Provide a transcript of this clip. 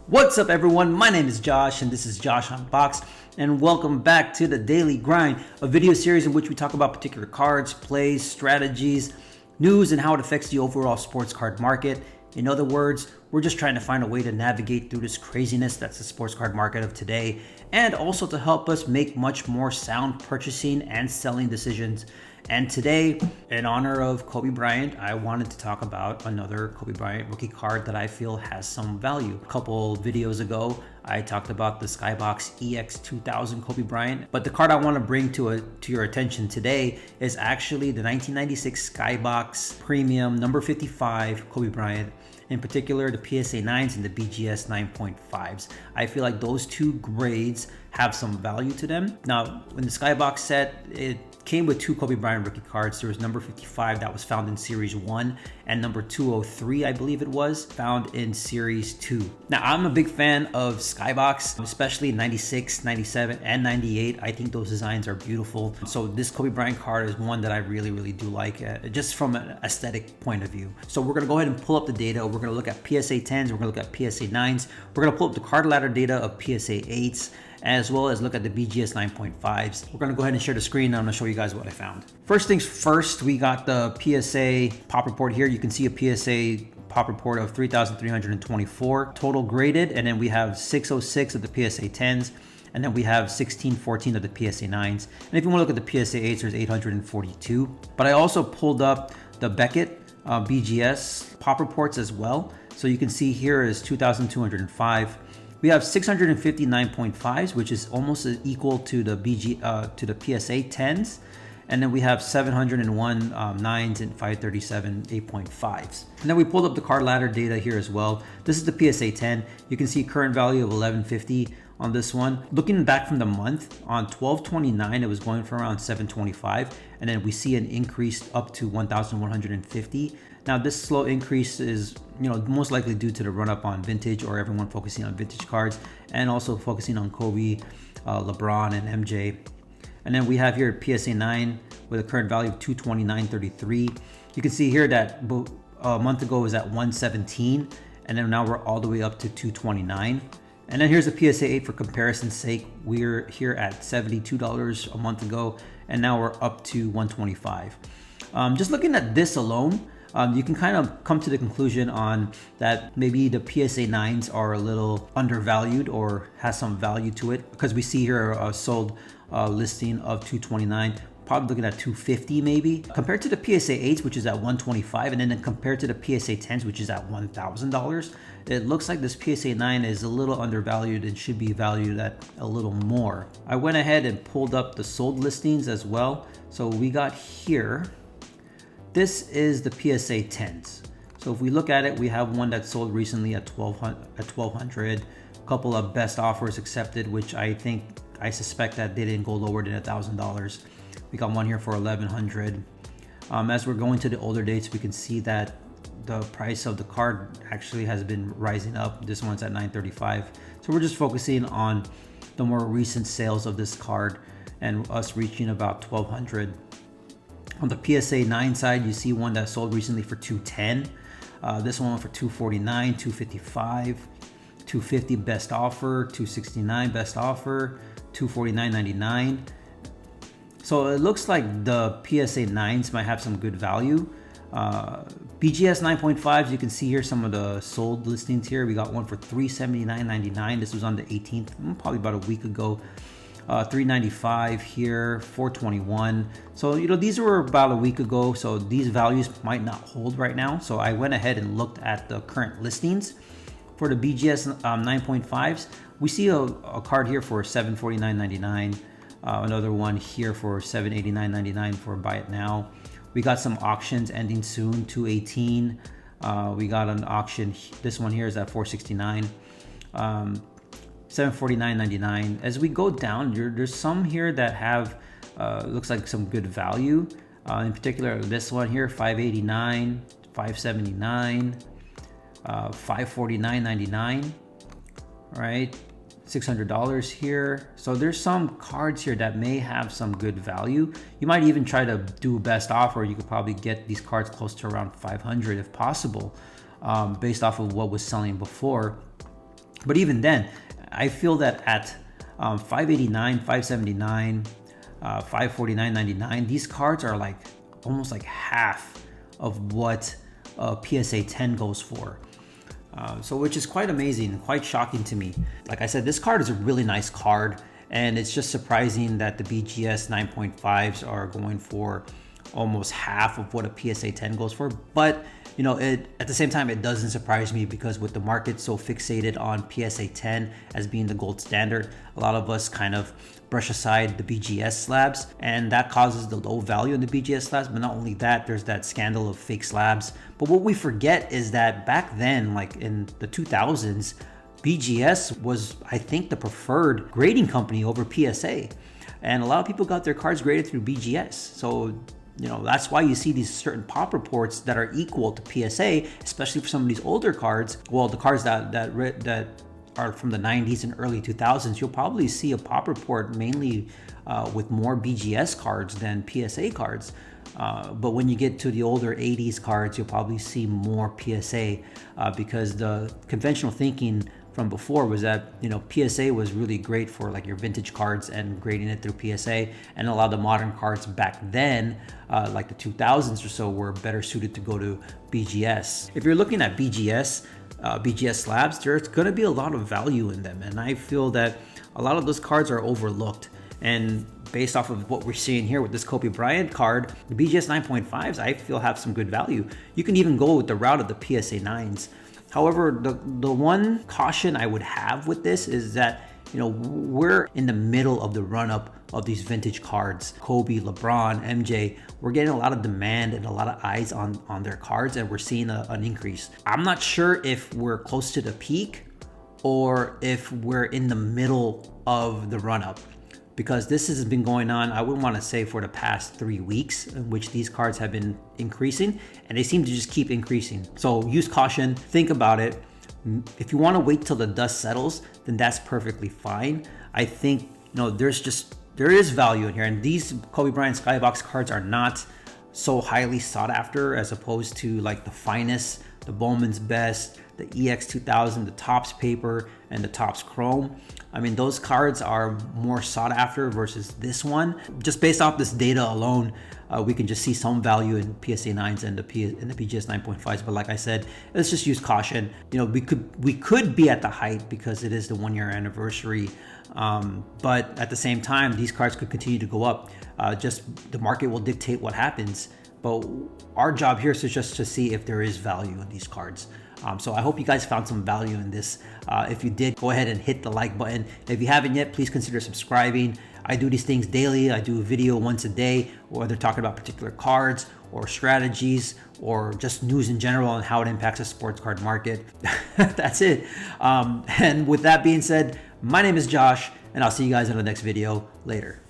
What's up everyone, my name is Josh and this is Josh Unboxed, and welcome back to the Daily Grind, a video series in which we talk about particular cards, plays, strategies, news, and how it affects the overall sports card market. In other words, we're just trying to find a way to navigate through this craziness that's the sports card market of today, and also to help us make much more sound purchasing and selling decisions. And today, in honor of Kobe Bryant, I wanted to talk about another Kobe Bryant rookie card that I feel has some value. A couple videos ago, I talked about the Skybox EX2000 Kobe Bryant, but the card I want to bring to your attention today is actually the 1996 Skybox Premium number 55 Kobe Bryant. In particular, the PSA 9s and the BGS 9.5s. I feel like those two grades have some value to them. Now, in the Skybox set, it came with two Kobe Bryant rookie cards. There was number 55 that was found in Series 1 and number 203, I believe it was, found in Series 2. Now, I'm a big fan of Skybox, especially 96, 97, and 98. I think those designs are beautiful. So this Kobe Bryant card is one that I really do like, just from an aesthetic point of view. So we're gonna go ahead and pull up the data. We're gonna look at PSA 10s, we're gonna look at PSA 9s, we're gonna pull up the card ladder data of PSA 8s, as well as look at the BGS 9.5s. We're gonna go ahead and share the screen and I'm gonna show you guys what I found. First things first, we got the PSA Pop Report here. You can see a PSA Pop Report of 3,324 total graded, and then we have 606 of the PSA 10s, and then we have 1614 of the PSA 9s. And if you wanna look at the PSA 8s, there's 842. But I also pulled up the Beckett BGS Pop Reports as well. So you can see here is 2,205. We have 659.5s, which is almost equal to the PSA 10s, and then we have 701 9s and 537 8.5s. And then we pulled up the card ladder data here as well. This is the PSA 10. You can see current value of 1150 on this one. Looking back from the month, on 12/29, it was going for around 725, and then we see an increase up to 1,150. Now this slow increase is, most likely due to the run up on vintage, or everyone focusing on vintage cards, and also focusing on Kobe, Lebron, and MJ. And then we have here PSA 9 with a current value of 229.33. You can see here that a month ago was at 117, and then now we're all the way up to 229. And then here's a PSA 8 for comparison's sake. We're here at $72 a month ago, and now we're up to 125. Just looking at this alone, you can kind of come to the conclusion on that maybe the PSA 9s are a little undervalued or has some value to it, because we see here a sold listing of 229, probably looking at 250 maybe. Compared to the PSA 8s, which is at 125, and then compared to the PSA 10s, which is at $1,000, it looks like this PSA 9 is a little undervalued and should be valued at a little more. I went ahead and pulled up the sold listings as well. So we got here, this is the PSA 10s. So if we look at it, we have one that sold recently at 1,200, a couple of best offers accepted, which I suspect that they didn't go lower than $1,000. We got one here for 1,100. As we're going to the older dates, we can see that the price of the card actually has been rising up. This one's at 935. So we're just focusing on the more recent sales of this card and us reaching about 1,200. On the PSA 9 side, you see one that sold recently for 210. This one for 249, 255, 250 best offer, 269 best offer, 249.99. So it looks like the PSA 9s might have some good value. BGS 9.5s, you can see here some of the sold listings here. We got one for $379.99. This was on the 18th, probably about a week ago. $395 here, $421. So these were about a week ago, so these values might not hold right now. So I went ahead and looked at the current listings for the BGS 9.5s. We see a card here for $749.99. Another one here for $789.99 for buy it now. We got some auctions ending soon, 218. We got an auction, this one here is at $469. $749.99. As we go down, there's some here that have looks like some good value. In particular, this one here, $589, $579, $549.99. All right, $600 here. So there's some cards here that may have some good value. You might even try to do best offer. You could probably get these cards close to around 500 if possible, based off of what was selling before. But even then, I feel that at 589, 579, 549.99, these cards are like almost like half of what PSA 10 goes for. So which is quite amazing, quite shocking to me. Like I said, this card is a really nice card, and it's just surprising that the BGS 9.5s are going for almost half of what a PSA 10 goes for. But you know, at the same time, it doesn't surprise me, because with the market so fixated on PSA 10 as being the gold standard, a lot of us kind of brush aside the BGS slabs, and that causes the low value in the BGS slabs. But not only that, there's that scandal of fake slabs. But what we forget is that back then, like in the 2000s, BGS was, I think, the preferred grading company over PSA. And a lot of people got their cards graded through BGS. So, you know, that's why you see these certain pop reports that are equal to PSA, especially for some of these older cards. Well, the cards that are from the 90s and early 2000s, you'll probably see a pop report mainly with more BGS cards than PSA cards. But when you get to the older 80s cards, you'll probably see more PSA because the conventional thinking from before was that, you know, PSA was really great for like your vintage cards and grading it through PSA, and a lot of the modern cards back then, like the 2000s or so, were better suited to go to BGS. If you're looking at BGS slabs, there's going to be a lot of value in them, and I feel that a lot of those cards are overlooked. And based off of what we're seeing here with this Kobe Bryant card, the BGS 9.5s I feel have some good value. You can even go with the route of the PSA 9s. However, the one caution I would have with this is that, you know, we're in the middle of the run-up of these vintage cards. Kobe, LeBron, MJ, we're getting a lot of demand and a lot of eyes on their cards, and we're seeing an increase. I'm not sure if we're close to the peak or if we're in the middle of the run-up, because this has been going on, I wouldn't want to say for the past 3 weeks, in which these cards have been increasing, and they seem to just keep increasing. So use caution, think about it. If you want to wait till the dust settles, then that's perfectly fine. I think, you know, there is value in here, and these Kobe Bryant Skybox cards are not so highly sought after as opposed to like the finest, the Bowman's Best, the EX2000, the Topps Paper, and the Topps Chrome. I mean, those cards are more sought after versus this one. Just based off this data alone, we can just see some value in PSA 9s and the BGS 9.5s. But like I said, let's just use caution. You know, we could be at the height because it is the 1-year anniversary. But at the same time, these cards could continue to go up. Just the market will dictate what happens. But our job here is just to see if there is value in these cards. So I hope you guys found some value in this. If you did, go ahead and hit the like button. If you haven't yet, please consider subscribing. I do these things daily. I do a video once a day, whether talking about particular cards or strategies or just news in general and how it impacts the sports card market. That's it. And with that being said, my name is Josh, and I'll see you guys in the next video later.